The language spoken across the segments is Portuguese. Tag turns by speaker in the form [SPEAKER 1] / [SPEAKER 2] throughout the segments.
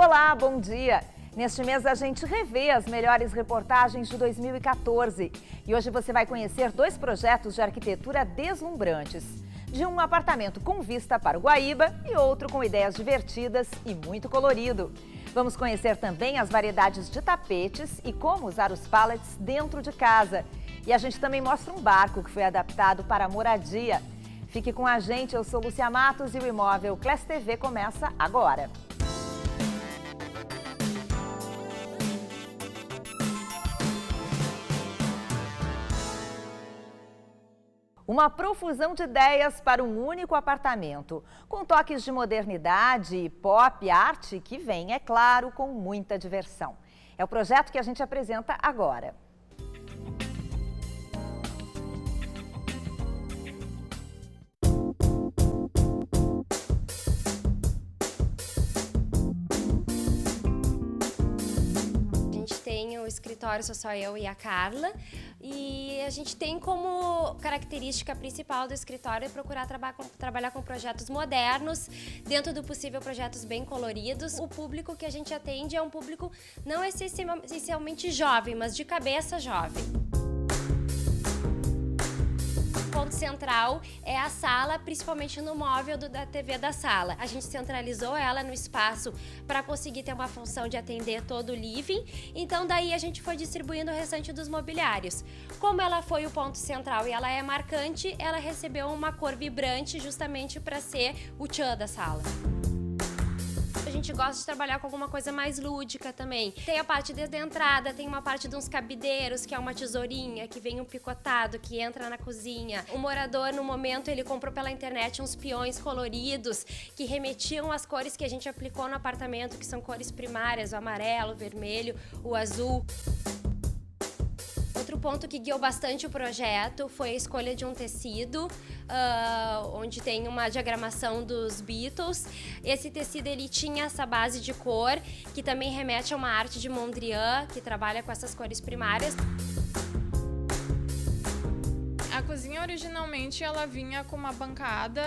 [SPEAKER 1] Olá, bom dia! Neste mês a gente revê as melhores reportagens de 2014. E hoje você vai conhecer dois projetos de arquitetura deslumbrantes. De um apartamento com vista para o Guaíba e outro com ideias divertidas e muito colorido. Vamos conhecer também as variedades de tapetes e como usar os pallets dentro de casa. E a gente também mostra um barco que foi adaptado para a moradia. Fique com a gente, eu sou Lúcia Matos e o Imóvel Class TV começa agora. Uma profusão de ideias para um único apartamento, com toques de modernidade, pop, arte, que vem, é claro, com muita diversão. É o projeto que a gente apresenta agora.
[SPEAKER 2] O escritório sou só eu e a Carla, e a gente tem como característica principal do escritório procurar trabalhar com projetos modernos, dentro do possível projetos bem coloridos. O público que a gente atende é um público não essencialmente jovem, mas de cabeça jovem. O ponto central é a sala, principalmente no móvel da TV da sala. A gente centralizou ela no espaço para conseguir ter uma função de atender todo o living, então daí a gente foi distribuindo o restante dos mobiliários. Como ela foi o ponto central e ela é marcante, ela recebeu uma cor vibrante justamente para ser o tchan da sala. A gente gosta de trabalhar com alguma coisa mais lúdica também. Tem a parte desde a entrada, tem uma parte de uns cabideiros, que é uma tesourinha, que vem um picotado, que entra na cozinha. O morador, no momento, ele comprou pela internet uns peões coloridos, que remetiam às cores que a gente aplicou no apartamento, que são cores primárias, o amarelo, o vermelho, o azul. Outro ponto que guiou bastante o projeto foi a escolha de um tecido, onde tem uma diagramação dos Beatles. Esse tecido ele tinha essa base de cor, que também remete a uma arte de Mondrian, que trabalha com essas cores primárias.
[SPEAKER 3] A cozinha originalmente ela vinha com uma bancada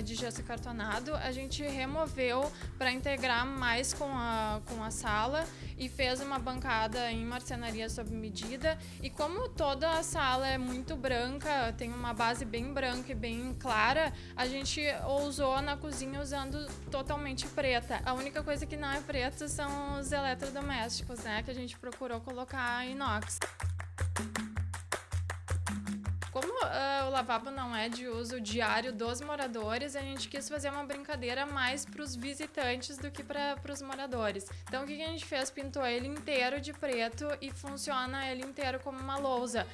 [SPEAKER 3] de gesso acartonado. A gente removeu para integrar mais com a sala e fez uma bancada em marcenaria sob medida. E como toda a sala é muito branca, tem uma base bem branca e bem clara, a gente ousou na cozinha usando totalmente preta. A única coisa que não é preta são os eletrodomésticos, né, que a gente procurou colocar inox. Como o lavabo não é de uso diário dos moradores, a gente quis fazer uma brincadeira mais para os visitantes do que para os moradores. Então o que a gente fez? Pintou ele inteiro de preto e funciona ele inteiro como uma lousa.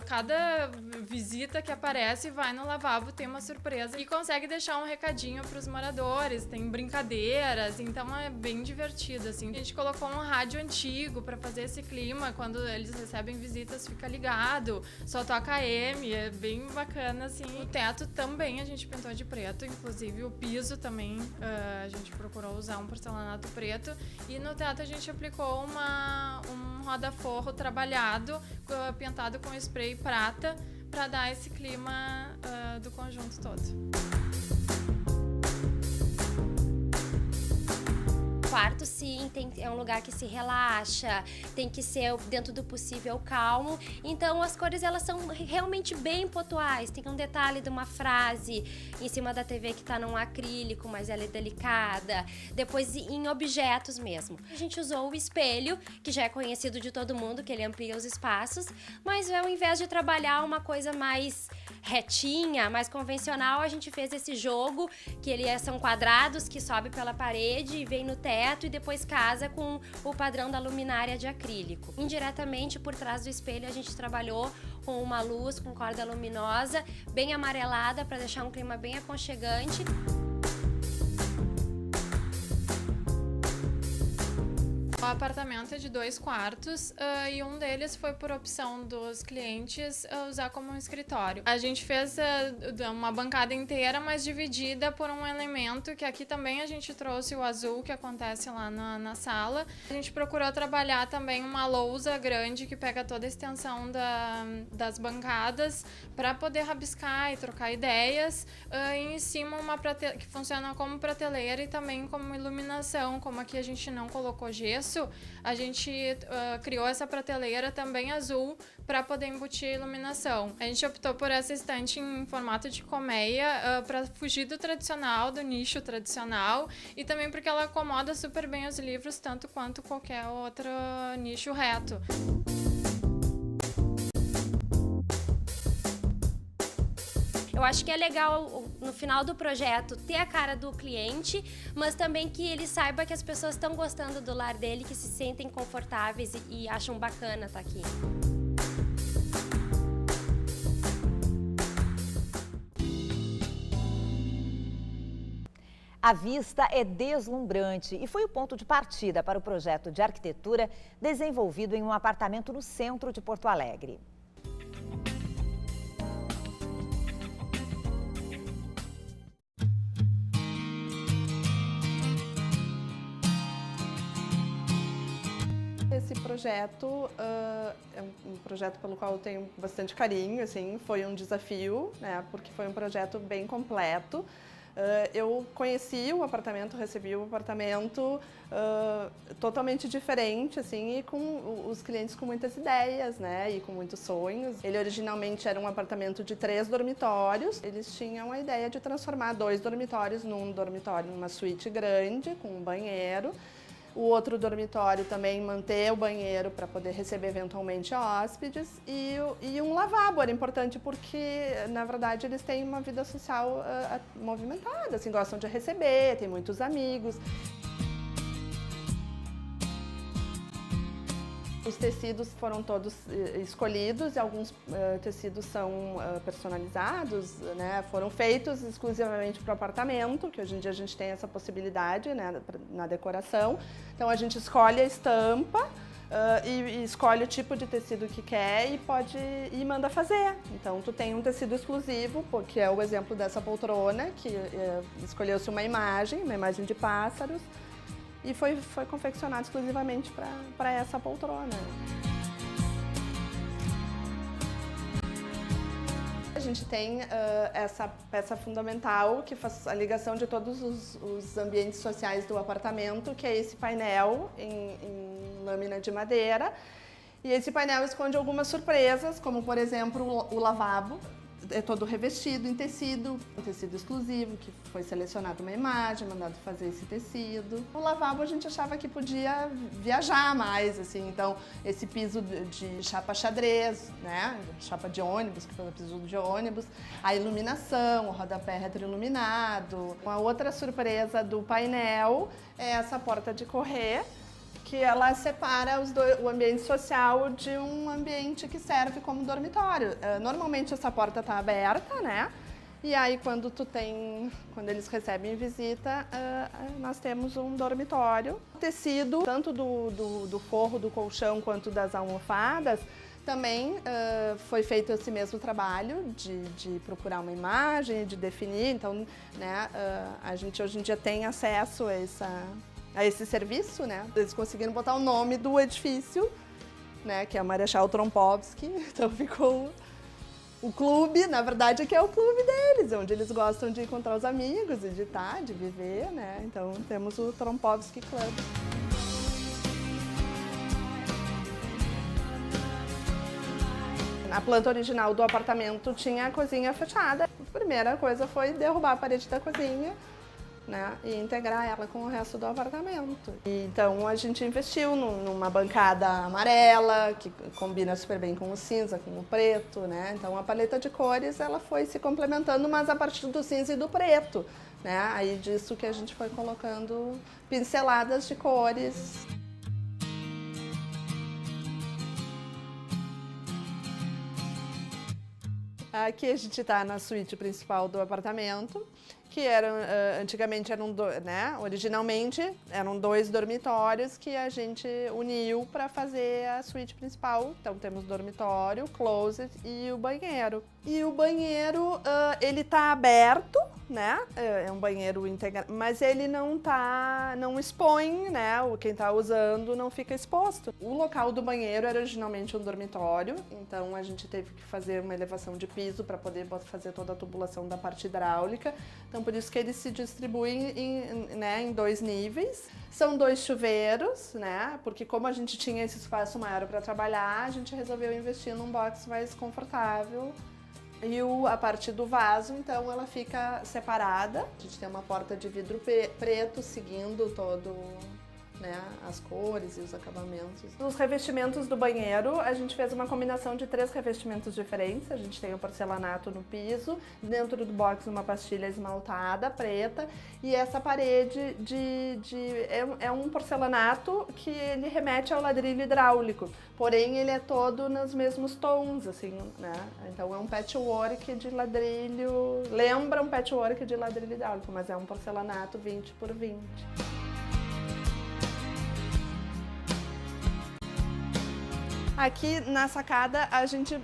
[SPEAKER 3] Cada visita que aparece vai no lavabo, tem uma surpresa e consegue deixar um recadinho para os moradores, tem brincadeiras, então é bem divertido, assim. A gente colocou um rádio antigo para fazer esse clima, quando eles recebem visitas fica ligado, só toca é bem bacana, assim. O teto também a gente pintou de preto, inclusive o piso também a gente procurou usar um porcelanato preto. E no teto a gente aplicou um roda-forro trabalhado, pintado com spray prata, para dar esse clima do conjunto todo.
[SPEAKER 2] O quarto, sim, é um lugar que se relaxa, tem que ser dentro do possível calmo, então as cores elas são realmente bem pontuais. Tem um detalhe de uma frase em cima da TV que está num acrílico, mas ela é delicada. Depois em objetos mesmo. A gente usou o espelho, que já é conhecido de todo mundo, que ele amplia os espaços, mas ao invés de trabalhar uma coisa mais retinha, mais convencional, a gente fez esse jogo, que são quadrados que sobe pela parede e vem no teto e depois casa com o padrão da luminária de acrílico. Indiretamente, por trás do espelho, a gente trabalhou com uma luz, com corda luminosa, bem amarelada, para deixar um clima bem aconchegante.
[SPEAKER 3] O apartamento é de 2 quartos e um deles foi por opção dos clientes usar como um escritório. A gente fez uma bancada inteira, mas dividida por um elemento que aqui também a gente trouxe o azul que acontece lá na sala. A gente procurou trabalhar também uma lousa grande que pega toda a extensão das bancadas para poder rabiscar e trocar ideias. E em cima uma prateleira que funciona como prateleira e também como iluminação, como aqui a gente não colocou gesso, a gente criou essa prateleira também azul para poder embutir a iluminação. A gente optou por essa estante em formato de colmeia para fugir do tradicional, do nicho tradicional, e também porque ela acomoda super bem os livros, tanto quanto qualquer outro nicho reto.
[SPEAKER 2] Eu acho que é legal, no final do projeto, ter a cara do cliente, mas também que ele saiba que as pessoas estão gostando do lar dele, que se sentem confortáveis e acham bacana estar aqui.
[SPEAKER 1] A vista é deslumbrante e foi o ponto de partida para o projeto de arquitetura desenvolvido em um apartamento no centro de Porto Alegre.
[SPEAKER 4] Esse projeto é um projeto pelo qual eu tenho bastante carinho, assim, foi um desafio, né, porque foi um projeto bem completo. Eu conheci o apartamento, recebi o apartamento totalmente diferente, assim, e com os clientes com muitas ideias, né, e com muitos sonhos. Ele originalmente era um apartamento de 3 dormitórios. Eles tinham a ideia de transformar 2 dormitórios num dormitório, numa suíte grande, com um banheiro. O outro dormitório também manter o banheiro para poder receber eventualmente hóspedes e um lavabo. Era importante porque, na verdade, eles têm uma vida social movimentada, assim, gostam de receber, têm muitos amigos. Os tecidos foram todos escolhidos e alguns tecidos são personalizados, né? Foram feitos exclusivamente para o apartamento, que hoje em dia a gente tem essa possibilidade, né, na decoração. Então a gente escolhe a estampa e escolhe o tipo de tecido que quer e manda fazer. Então tu tem um tecido exclusivo, que é o exemplo dessa poltrona, que escolheu-se uma imagem de pássaros, e foi confeccionado exclusivamente para essa poltrona. A gente tem essa peça fundamental que faz a ligação de todos os ambientes sociais do apartamento, que é esse painel em lâmina de madeira. E esse painel esconde algumas surpresas, como por exemplo o lavabo. É todo revestido em tecido, um tecido exclusivo, que foi selecionado uma imagem, mandado fazer esse tecido. O lavabo a gente achava que podia viajar mais, assim, então esse piso de chapa xadrez, né, chapa de ônibus, que foi o piso de ônibus, a iluminação, o rodapé retroiluminado. Uma outra surpresa do painel é essa porta de correr, que ela separa o ambiente social de um ambiente que serve como dormitório. Normalmente essa porta está aberta, né? E aí quando eles recebem visita, nós temos um dormitório. O tecido, tanto do forro do colchão quanto das almofadas, também foi feito esse mesmo trabalho de procurar uma imagem, de definir. Então, né, a gente hoje em dia tem acesso a esse serviço, né? Eles conseguiram botar o nome do edifício, né, que é a Marechal Trompovski, então ficou o clube, na verdade, que é o clube deles, onde eles gostam de encontrar os amigos e de estar, de viver, né? Então temos o Trompovski Club. A planta original do apartamento tinha a cozinha fechada. A primeira coisa foi derrubar a parede da cozinha, né, e integrar ela com o resto do apartamento. Então a gente investiu numa bancada amarela, que combina super bem com o cinza, com o preto, né? Então a paleta de cores ela foi se complementando, mas a partir do cinza e do preto, né? Aí disso que a gente foi colocando pinceladas de cores. Aqui a gente está na suíte principal do apartamento, que eram, antigamente eram, originalmente eram 2 dormitórios que a gente uniu para fazer a suíte principal. Então temos dormitório, closet e o banheiro. E o banheiro, ele tá aberto, né? É um banheiro integrado, mas ele não expõe, né? Quem tá usando não fica exposto. O local do banheiro era originalmente um dormitório, então a gente teve que fazer uma elevação de piso para poder fazer toda a tubulação da parte hidráulica. Então por isso que ele se distribui em 2 níveis. São 2 chuveiros, né? Porque como a gente tinha esse espaço maior para trabalhar, a gente resolveu investir num box mais confortável. E a parte do vaso, então, ela fica separada. A gente tem uma porta de vidro preto seguindo todo, né, as cores e os acabamentos. Os revestimentos do banheiro, a gente fez uma combinação de 3 revestimentos diferentes. A gente tem o porcelanato no piso, dentro do box uma pastilha esmaltada, preta, e essa parede é um porcelanato que ele remete ao ladrilho hidráulico, porém ele é todo nos mesmos tons, assim, né? Então é um patchwork de ladrilho, lembra um patchwork de ladrilho hidráulico, mas é um porcelanato 20 por 20. Aqui na sacada, a gente,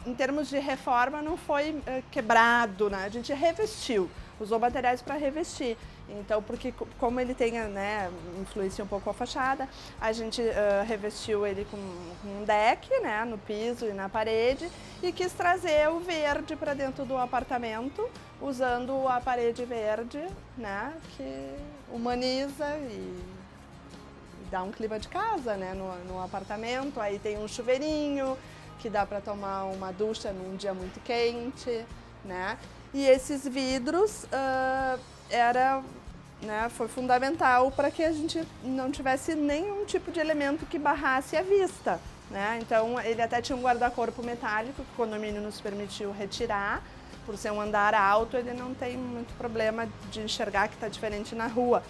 [SPEAKER 4] em termos de reforma, não foi quebrado, né? A gente revestiu, usou materiais para revestir. Então, porque como ele tem, né, influencia um pouco a fachada, a gente revestiu ele com um deck, né, no piso e na parede, e quis trazer o verde para dentro do apartamento, usando a parede verde, né, que humaniza e dá um clima de casa, né, no apartamento. Aí tem um chuveirinho que dá para tomar uma ducha num dia muito quente, né? E esses vidros foi fundamental para que a gente não tivesse nenhum tipo de elemento que barrasse a vista, né? Então ele até tinha um guarda-corpo metálico que o condomínio nos permitiu retirar. Por ser um andar alto, ele não tem muito problema de enxergar que está diferente na rua.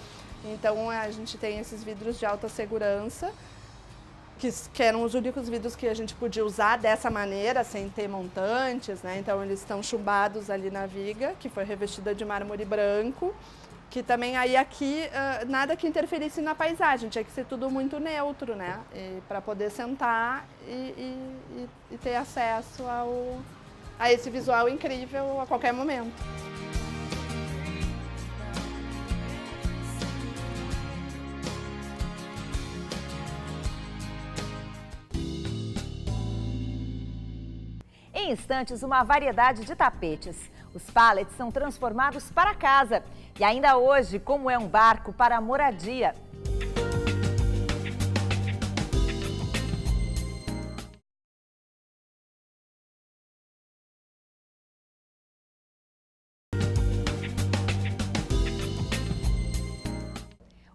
[SPEAKER 4] Então a gente tem esses vidros de alta segurança, que eram os únicos vidros que a gente podia usar dessa maneira, sem ter montantes, né? Então eles estão chumbados ali na viga, que foi revestida de mármore branco, que também aí aqui nada que interferisse na paisagem, tinha que ser tudo muito neutro, né? Para poder sentar e ter acesso a esse visual incrível a qualquer momento.
[SPEAKER 1] Em instantes, uma variedade de tapetes. Os pallets são transformados para casa. E ainda hoje, como é um barco para a moradia.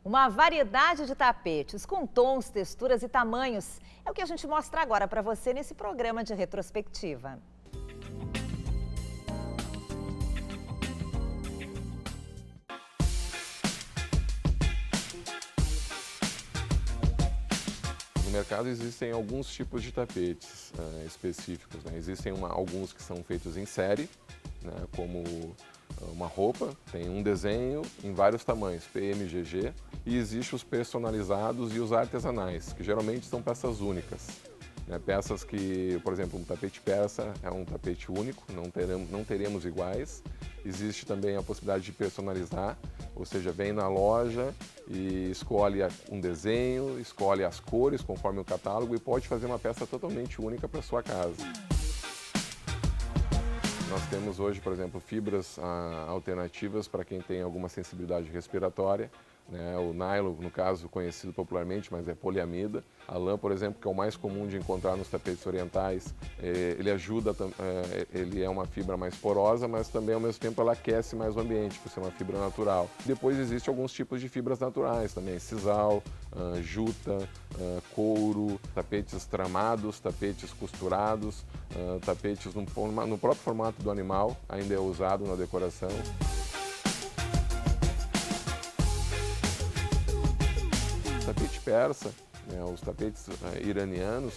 [SPEAKER 1] Uma variedade de tapetes com tons, texturas e tamanhos. É o que a gente mostra agora para você nesse programa de retrospectiva.
[SPEAKER 5] No mercado existem alguns tipos de tapetes específicos, né? Existem alguns que são feitos em série, né? Como uma roupa, tem um desenho em vários tamanhos, PMGG, e existem os personalizados e os artesanais, que geralmente são peças únicas, né? Peças que, por exemplo, um tapete persa é um tapete único, não teremos iguais. Existe também a possibilidade de personalizar, ou seja, vem na loja e escolhe um desenho, escolhe as cores conforme o catálogo e pode fazer uma peça totalmente única para sua casa. Nós temos hoje, por exemplo, fibras alternativas para quem tem alguma sensibilidade respiratória, né? O nylon, no caso, conhecido popularmente, mas é poliamida. A lã, por exemplo, que é o mais comum de encontrar nos tapetes orientais, ele ajuda, ele é uma fibra mais porosa, mas também, ao mesmo tempo, ela aquece mais o ambiente, por ser uma fibra natural. Depois existem alguns tipos de fibras naturais também, sisal, juta, couro, tapetes tramados, tapetes costurados, tapetes no próprio formato do animal, ainda é usado na decoração. Tapete persa, né, os tapetes iranianos,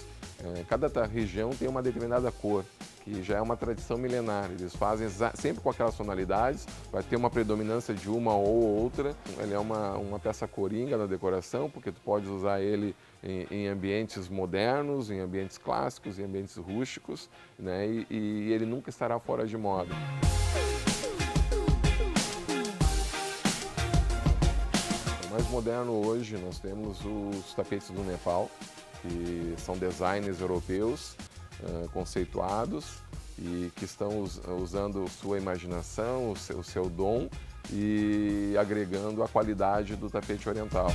[SPEAKER 5] cada região tem uma determinada cor, e já é uma tradição milenar. Eles fazem sempre com aquelas tonalidades, vai ter uma predominância de uma ou outra. Ele é uma peça coringa na decoração, porque tu pode usar ele em ambientes modernos, em ambientes clássicos, em ambientes rústicos, né? E ele nunca estará fora de moda. O mais moderno hoje, nós temos os tapetes do Nepal, que são designers europeus, conceituados e que estão usando sua imaginação, o seu dom e agregando a qualidade do tapete oriental.